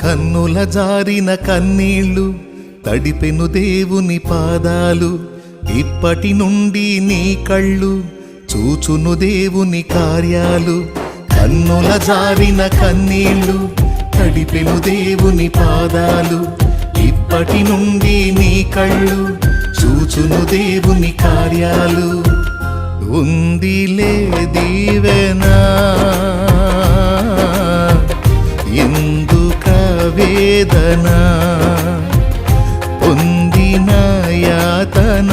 కన్నుల జారిన కన్నీళ్ళు తడిపెను దేవుని పాదాలు, ఇప్పటి నుండి నీ కళ్ళు చూచును దేవుని కార్యాలు. కన్నుల జారిన కన్నీళ్ళు తడిపెను దేవుని పాదాలు, ఇప్పటి నుండి నీ కళ్ళు చూచును దేవుని కార్యాలు. ఉందిలే దీవెనా ఎందుక వేదన, పొందిన యాతన